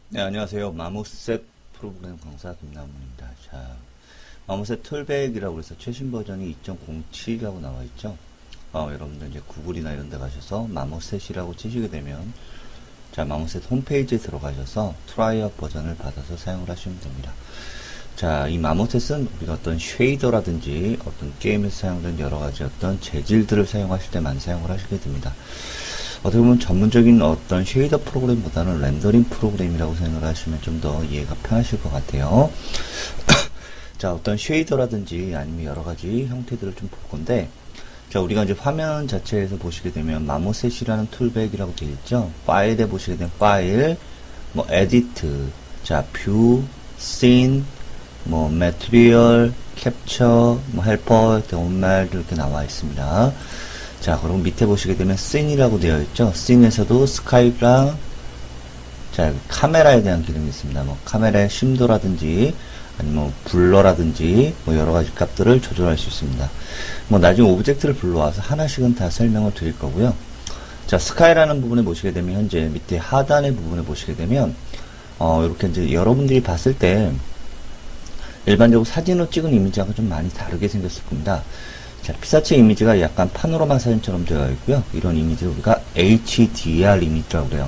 네, 안녕하세요. 마모셋 프로그램 강사 김남훈입니다. 자, 마모셋 툴백이라고 해서 최신 버전이 2.07이라고 나와 있죠. 여러분들 이제 구글이나 이런 데 가셔서 마모셋이라고 치시게 되면, 자, 마모셋 홈페이지에 들어가셔서 트라이얼 버전을 받아서 사용을 하시면 됩니다. 자, 이 마모셋은 우리가 어떤 쉐이더라든지 어떤 게임에서 사용된 여러 가지 어떤 재질들을 사용하실 때 많이 사용을 하시게 됩니다. 어떻게 보면 전문적인 어떤 쉐이더 프로그램보다는 렌더링 프로그램이라고 생각을 하시면 좀 더 이해가 편하실 것 같아요. 자, 어떤 쉐이더라든지 아니면 여러 가지 형태들을 좀 볼 건데, 자, 우리가 이제 화면 자체에서 보시게 되면 마모셋이라는 툴백이라고 되어 있죠. 파일에 보시게 되면 파일, 뭐 에디트, 자, 뷰, 씬, 뭐 매트리얼, 캡처, 뭐 헬퍼 등온 말들 이렇게 나와 있습니다. 자, 그럼 밑에 보시게 되면 씬이라고 되어 있죠. 씬에서도 스카이프랑, 자, 카메라에 대한 기능이 있습니다. 뭐 카메라의 심도라든지 아니면 뭐 블러라든지 뭐 여러 가지 값들을 조절할 수 있습니다. 뭐 나중에 오브젝트를 불러와서 하나씩은 다 설명을 드릴 거고요. 자, 스카이라는 부분에 보시게 되면 현재 밑에 하단의 부분에 보시게 되면 이렇게 이제 여러분들이 봤을 때 일반적으로 사진으로 찍은 이미지하고 좀 많이 다르게 생겼을 겁니다. 자, 피사체 이미지가 약간 파노라마 사진처럼 되어 있고요. 이런 이미지를 우리가 HDR 이미지라고 그래요.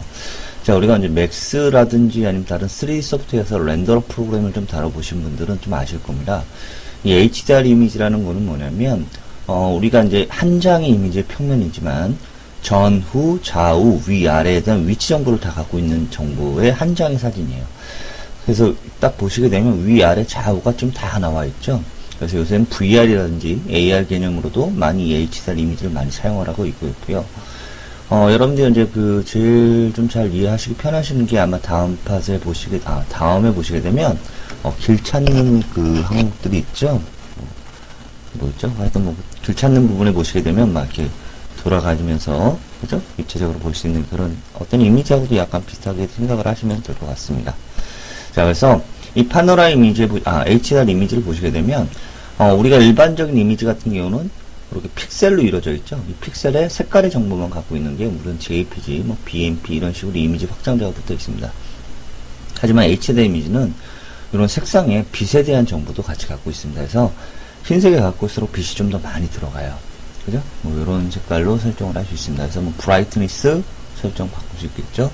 자, 우리가 이제 맥스라든지 아니면 다른 3D 소프트웨어에서 렌더러 프로그램을 좀 다뤄보신 분들은 좀 아실 겁니다. 이 HDR 이미지라는 거는 뭐냐면, 우리가 이제 한 장의 이미지의 평면이지만, 전, 후, 좌우, 위, 아래에 대한 위치 정보를 다 갖고 있는 정보의 한 장의 사진이에요. 그래서 딱 보시게 되면 위, 아래, 좌우가 좀 다 나와 있죠. 그래서 요새는 VR이라든지 AR 개념으로도 많이 이 HDR 이미지를 많이 사용을 하고 있고요. 여러분들 이제 제일 좀 잘 이해하시기 편하시는 게 아마 다음에 보시게 되면, 길 찾는 항목들이 있죠. 뭐 있죠? 하여튼 길 찾는 부분에 보시게 되면 막 이렇게 돌아가면서, 그죠? 입체적으로 볼 수 있는 그런 어떤 이미지하고도 약간 비슷하게 생각을 하시면 될 것 같습니다. 자, 그래서 이 파노라 이미지, HDR 이미지를 보시게 되면, 우리가 일반적인 이미지 같은 경우는 이렇게 픽셀로 이루어져 있죠. 이 픽셀의 색깔의 정보만 갖고 있는 게 물론 JPG, 뭐 BMP 이런 식으로 이미지 확장자가 붙어 있습니다. 하지만 HDR 이미지는 이런 색상의 빛에 대한 정보도 같이 갖고 있습니다. 그래서 흰색에 갖고일수록 빛이 좀 더 많이 들어가요. 그죠? 뭐 이런 색깔로 설정을 할 수 있습니다. 그래서 뭐 브라이트니스 설정 바꿀 수 있겠죠.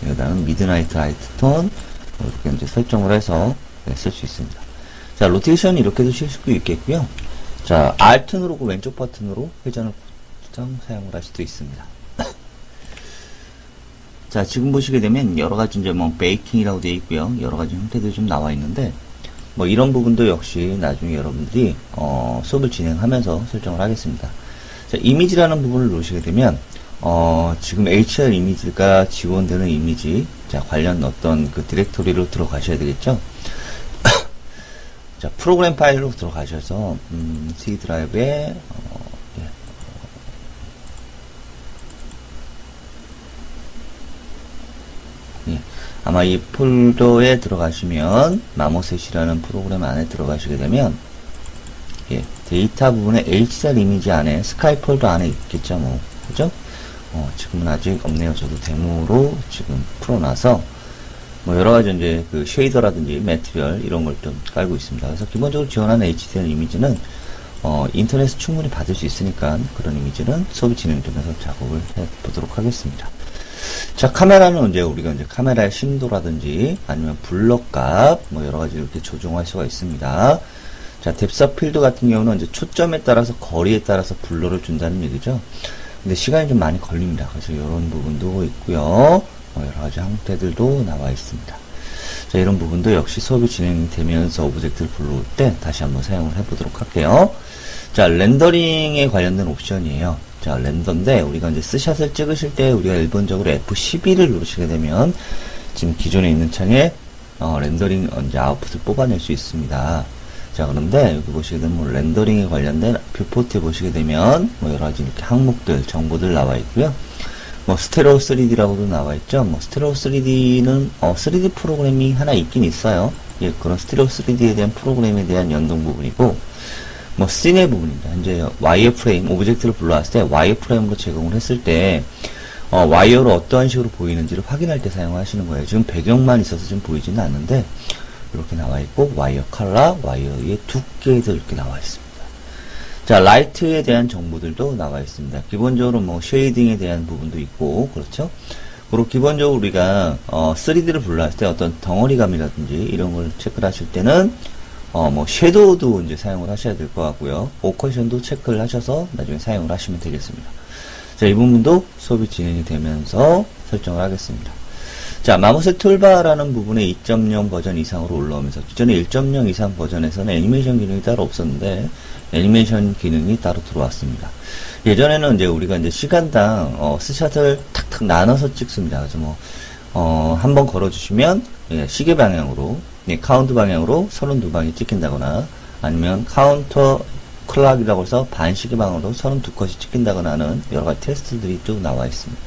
여기다는 미드나이트 라이트 톤 이렇게 이제 설정을 해서 쓸 수 있습니다. 자, 로테이션 이렇게도 칠 수도 있겠고요. 자, Alt 누르고 왼쪽 버튼으로 회전을 사용을 할 수도 있습니다. 자, 지금 보시게 되면 여러 가지 이제 뭐 베이킹이라고 되어 있고요. 여러 가지 형태들이 좀 나와 있는데 뭐 이런 부분도 역시 나중에 여러분들이 수업을 진행하면서 설정을 하겠습니다. 자, 이미지라는 부분을 누르시게 되면 지금 HDR 이미지가 지원되는 이미지, 자, 관련 어떤 디렉토리로 들어가셔야 되겠죠? 자, 프로그램 파일로 들어가셔서, C 드라이브에, 아마 이 폴더에 들어가시면, 마모셋이라는 프로그램 안에 들어가시게 되면, 데이터 부분에 HDR 이미지 안에, 스카이 폴더 안에 있겠죠, 뭐. 그죠? 지금은 아직 없네요. 저도 데모로 지금 풀어놔서 뭐 여러가지 이제 쉐이더라든지 매트리얼 이런 걸 좀 깔고 있습니다. 그래서 기본적으로 지원하는 HDR 이미지는 인터넷에서 충분히 받을 수 있으니까 그런 이미지는 수업이 진행되면서 작업을 해보도록 하겠습니다. 자, 카메라는 이제 우리가 이제 카메라의 심도라든지 아니면 블러값 뭐 여러가지 이렇게 조정할 수가 있습니다. 자, 뎁스 필드 같은 경우는 이제 초점에 따라서 거리에 따라서 블러를 준다는 얘기죠. 근데 시간이 좀 많이 걸립니다. 그래서 이런 부분도 있고요. 여러가지 형태들도 나와 있습니다. 자, 이런 부분도 역시 수업이 진행되면서 오브젝트를 불러올 때 다시 한번 사용을 해보도록 할게요. 자, 렌더링에 관련된 옵션이에요. 자, 렌더인데 우리가 이제 스샷을 찍으실 때 우리가 일반적으로 F12를 누르시게 되면 지금 기존에 있는 창에 렌더링 이제 아웃풋을 뽑아낼 수 있습니다. 자, 그런데 여기 보시게 되면 뭐 렌더링에 관련된 뷰포트에 보시게 되면 뭐 여러가지 이렇게 항목들, 정보들 나와 있고요. 뭐 스테레오 3D라고도 나와 있죠. 뭐 스테레오 3D는 3D 프로그램이 하나 있긴 있어요. 예, 그런 스테레오 3D에 대한 프로그램에 대한 연동 부분이고, 뭐 씬의 부분입니다. 현재 와이어프레임 오브젝트를 불러왔을 때 와이어프레임으로 제공을 했을 때 와이어로 어떠한 식으로 보이는지를 확인할 때 사용하시는 거예요. 지금 배경만 있어서 좀 보이지는 않는데 이렇게 나와 있고 와이어 컬러, 와이어의 두께도 이렇게 나와 있습니다. 자, 라이트에 대한 정보들도 나와 있습니다. 기본적으로 뭐 쉐이딩에 대한 부분도 있고 그렇죠. 그리고 기본적으로 우리가 3D를 분류할 때 어떤 덩어리감이라든지 이런 걸 체크를 하실 때는 뭐 섀도우도 이제 사용을 하셔야 될 것 같고요. 오커션도 체크를 하셔서 나중에 사용을 하시면 되겠습니다. 자, 이 부분도 수업이 진행이 되면서 설정을 하겠습니다. 자, 마모셋 툴바라는 부분에 2.0 버전 이상으로 올라오면서 기존에 1.0 이상 버전에서는 애니메이션 기능이 따로 없었는데 애니메이션 기능이 따로 들어왔습니다. 예전에는 이제 우리가 이제 시간당 스샷을 탁탁 나눠서 찍습니다. 그래서 뭐 한번 걸어주시면 시계 방향으로 카운트 방향으로 32방이 찍힌다거나 아니면 카운터 클락이라고 해서 반시계 방향으로 32컷이 찍힌다거나 하는 여러가지 테스트들이 쭉 나와 있습니다.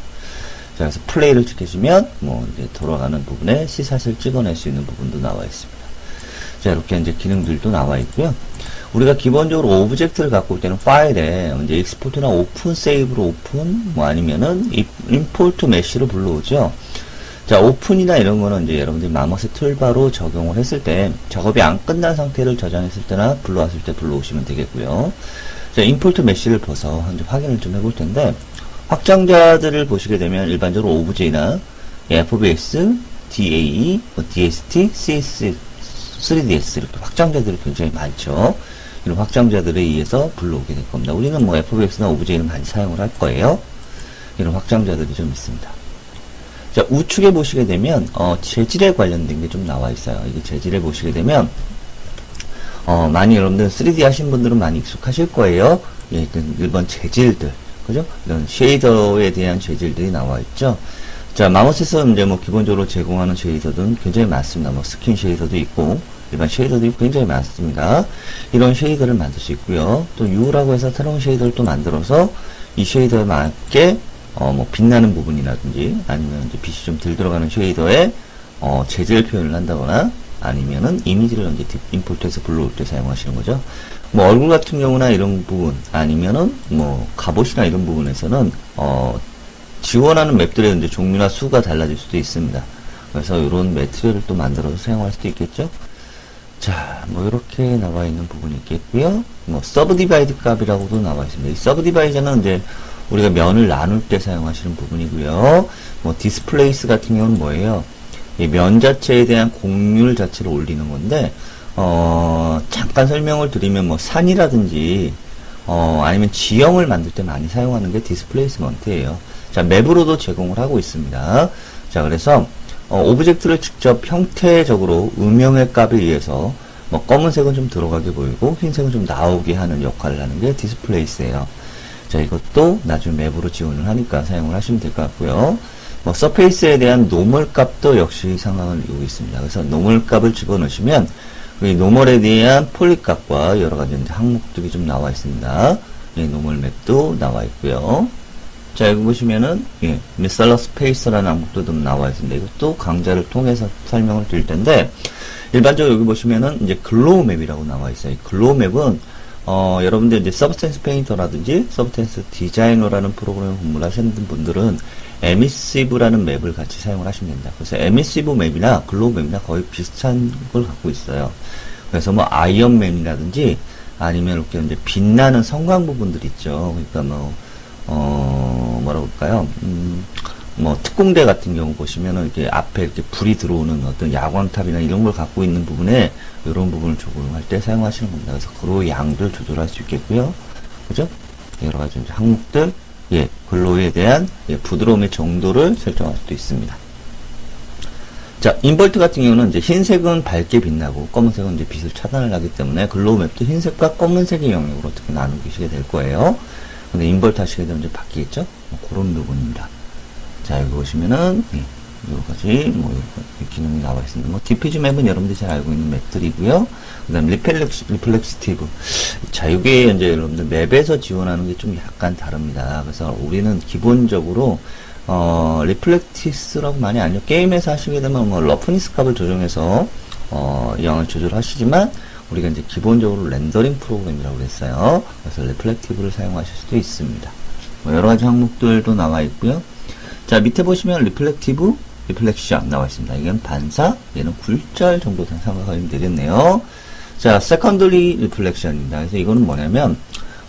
자, 그래서 플레이를 찍으시면 뭐 이제 돌아가는 부분에 시샷을 찍어낼 수 있는 부분도 나와 있습니다. 자, 이렇게 이제 기능들도 나와 있고요. 우리가 기본적으로 오브젝트를 갖고 올 때는 파일에 이제 익스포트나 오픈 세이브로 오픈 뭐 아니면은 임포트 메쉬로 불러오죠. 자, 오픈이나 이런 거는 이제 여러분들이 마모셋 툴바로 적용을 했을 때 작업이 안 끝난 상태를 저장했을 때나 불러왔을 때 불러오시면 되겠고요. 자, 임포트 메쉬를 봐서 이제 확인을 좀 해볼 텐데 확장자들을 보시게 되면 일반적으로 OBJ나 FBX, DAE, DST, CS, 3ds 이렇게 확장자들이 굉장히 많죠. 이런 확장자들에 의해서 불러오게 될 겁니다. 우리는 뭐 FBX나 OBJ는 많이 사용을 할 거예요. 이런 확장자들이 좀 있습니다. 자, 우측에 보시게 되면 재질에 관련된 게 좀 나와 있어요. 이게 재질에 보시게 되면 많이 여러분들 3D 하신 분들은 많이 익숙하실 거예요. 예, 일반 재질들, 그죠? 이런 쉐이더에 대한 재질들이 나와 있죠. 자, 마모셋은 이제 뭐 기본적으로 제공하는 쉐이더들은 굉장히 많습니다. 뭐 스킨 쉐이더도 있고 일반 쉐이더들이 굉장히 많습니다. 이런 쉐이더를 만들 수 있고요. 또 U라고 해서 새로운 쉐이더를 또 만들어서 이 쉐이더에 맞게 뭐 빛나는 부분이라든지 아니면 이제 빛이 좀 덜 들어가는 쉐이더에 재질 표현을 한다거나 아니면은 이미지를 이제 임포트해서 불러올 때 사용하시는 거죠. 뭐 얼굴 같은 경우나 이런 부분 아니면은 뭐 갑옷이나 이런 부분에서는 지원하는 맵들의 이제 종류나 수가 달라질 수도 있습니다. 그래서 이런 매트리얼을 또 만들어서 사용할 수도 있겠죠. 자, 뭐 이렇게 나와 있는 부분이 있겠고요. 뭐 서브디바이드 값이라고도 나와 있습니다. 이 서브디바이저는 이제 우리가 면을 나눌 때 사용하시는 부분이고요. 뭐 디스플레이스 같은 경우는 뭐예요? 이 면 자체에 대한 곡률 자체를 올리는 건데 잠깐 설명을 드리면 뭐 산이라든지 아니면 지형을 만들 때 많이 사용하는 게 디스플레이스먼트예요. 자, 맵으로도 제공을 하고 있습니다. 자, 그래서 오브젝트를 직접 형태적으로 음영의 값에 의해서 뭐 검은색은 좀 들어가게 보이고 흰색은 좀 나오게 하는 역할을 하는 게 디스플레이스예요. 자, 이것도 나중에 맵으로 지원을 하니까 사용을 하시면 될 것 같고요. 뭐 서페이스에 대한 노멀 값도 역시 상황을 이루고 있습니다. 그래서 노멀 값을 집어넣으시면 이 노멀에 대한 폴리 값과 여러 가지 항목들이 좀 나와 있습니다. 예, 노멀 맵도 나와 있고요. 자, 여기 보시면은 미살러 스페이스라는 항목도 좀 나와 있습니다. 이것도 강좌를 통해서 설명을 드릴 텐데 일반적으로 여기 보시면은 이제 글로우 맵이라고 나와 있어요. 이 글로우 맵은 여러분들 이제 서브스텐스 페인터라든지 서브스텐스 디자이너라는 프로그램을 공부를 하시는 분들은 에미시브라는 맵을 같이 사용을 하시면 됩니다. 그래서 에미시브 맵이나 글로우 맵이나 거의 비슷한 걸 갖고 있어요. 그래서 뭐 아이언맨이라든지 아니면 이렇게 이제 빛나는 성광 부분들 있죠. 그러니까 뭐라고 할까요? 뭐 특공대 같은 경우 보시면은 이렇게 앞에 이렇게 불이 들어오는 어떤 야광탑이나 이런 걸 갖고 있는 부분에 이런 부분을 적용할 때 사용하시는 겁니다. 그래서 글로우의 양들 조절할 수 있겠고요. 그죠? 여러 가지 이제 항목들, 글로우에 대한 부드러움의 정도를 설정할 수도 있습니다. 자, 인버트 같은 경우는 이제 흰색은 밝게 빛나고 검은색은 이제 빛을 차단을 하기 때문에 글로우 맵도 흰색과 검은색의 영역으로 어떻게 나누시게 될 거예요. 근데 인버트 하시게 되면 이제 바뀌겠죠? 뭐 그런 부분입니다. 자, 여기 보시면은 여러 가지 뭐 기능이 나와 있습니다. 뭐 디퓨즈 맵은 여러분들이 잘 알고 있는 맵들이고요. 그다음 리플렉스티브. 자, 이게 이제 여러분들 맵에서 지원하는 게 좀 약간 다릅니다. 그래서 우리는 기본적으로 리플렉티스라고 많이 아니요. 게임에서 하시게 되면 뭐 러프니스 값을 조정해서 영을 조절하시지만 우리가 이제 기본적으로 렌더링 프로그램이라고 했어요. 그래서 리플렉티브를 사용하실 수도 있습니다. 뭐 여러 가지 항목들도 나와 있고요. 자, 밑에 보시면 리플렉티브, 리플렉션 나와 있습니다. 이건 반사, 얘는 굴절 정도 생각하면 되겠네요. 자, 세컨더리 리플렉션입니다. 그래서 이거는 뭐냐면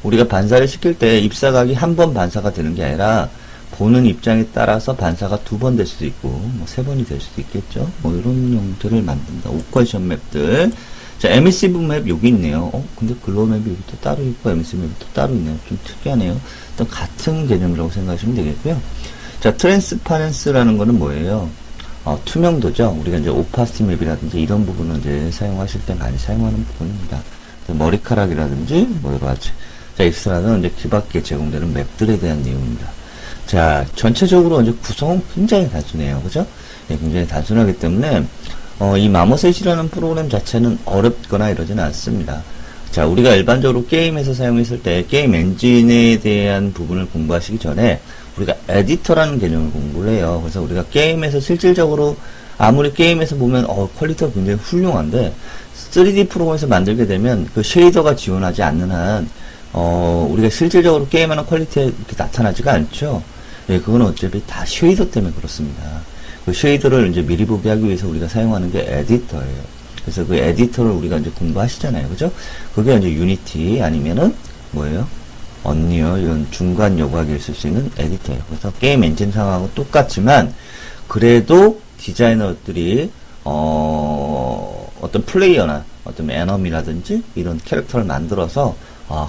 우리가 반사를 시킬 때 입사각이 한 번 반사가 되는 게 아니라 보는 입장에 따라서 반사가 두 번 될 수도 있고 뭐 세 번이 될 수도 있겠죠. 뭐 이런 형태를 만든다. 오컬션 맵들. 자, 에미시브 맵 여기 있네요. 근데 글로우 맵이 여기 또 따로 있고 에미시브 맵이 또 따로 있네요. 좀 특이하네요. 일단 같은 개념이라고 생각하시면 되겠고요. 자, 트랜스파렌스라는 거는 뭐예요? 투명도죠. 우리가 이제 오파시티 맵이라든지 이런 부분을 이제 사용하실 때 많이 사용하는 부분입니다. 머리카락이라든지 뭐 여러 가지. 자, 익스트라는 이제 귀 밖에 제공되는 맵들에 대한 내용입니다. 자, 전체적으로 이제 구성은 굉장히 단순해요. 그죠? 네, 굉장히 단순하기 때문에 이 마모셋이라는 프로그램 자체는 어렵거나 이러지는 않습니다. 자, 우리가 일반적으로 게임에서 사용했을 때 게임 엔진에 대한 부분을 공부하시기 전에 우리가 에디터라는 개념을 공부를 해요. 그래서 우리가 게임에서 실질적으로 아무리 게임에서 보면 퀄리티가 굉장히 훌륭한데 3D 프로그램에서 만들게 되면 그 쉐이더가 지원하지 않는 한 우리가 실질적으로 게임하는 퀄리티에 이렇게 나타나지가 않죠. 예, 그건 어차피 다 쉐이더 때문에 그렇습니다. 그 쉐이더를 이제 미리 보게 하기 위해서 우리가 사용하는 게 에디터예요. 그래서 그 에디터를 우리가 이제 공부하시잖아요. 그죠? 그게 이제 유니티 아니면은 뭐예요? 언리얼 이런 중간 여과기를 쓸 수 있는 에디터예요. 그래서 게임 엔진 상하고 똑같지만 그래도 디자이너들이 어떤 플레이어나 어떤 애너미라든지 이런 캐릭터를 만들어서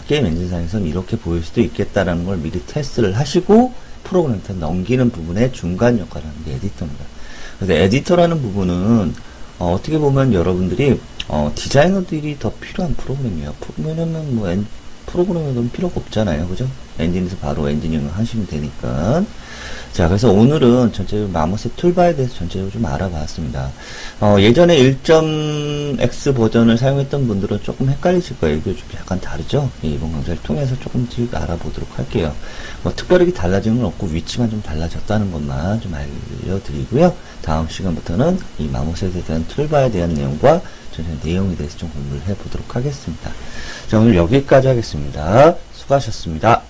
게임 엔진상에서는 이렇게 보일 수도 있겠다라는 걸 미리 테스트를 하시고 프로그램한테 넘기는 부분의 중간 역할을 하는 게 에디터입니다. 그래서 에디터라는 부분은 어떻게 보면 여러분들이 디자이너들이 더 필요한 프로그램이에요. 왜냐면 뭐 프로그램에는 필요가 없잖아요. 그죠? 엔진에서 바로 엔지니어링 하시면 되니까. 자, 그래서 오늘은 전체적으로 마모셋 툴바에 대해서 전체적으로 좀 알아봤습니다. 예전에 1.x 버전을 사용했던 분들은 조금 헷갈리실 거예요. 이게 좀 약간 다르죠? 예, 이번 강좌를 통해서 조금씩 알아보도록 할게요. 뭐 특별하게 달라진 건 없고 위치만 좀 달라졌다는 것만 좀 알려드리고요. 다음 시간부터는 이 마모셋에 대한 툴바에 대한 내용과 전체 내용에 대해서 좀 공부를 해보도록 하겠습니다. 자, 오늘 여기까지 하겠습니다. 수고하셨습니다.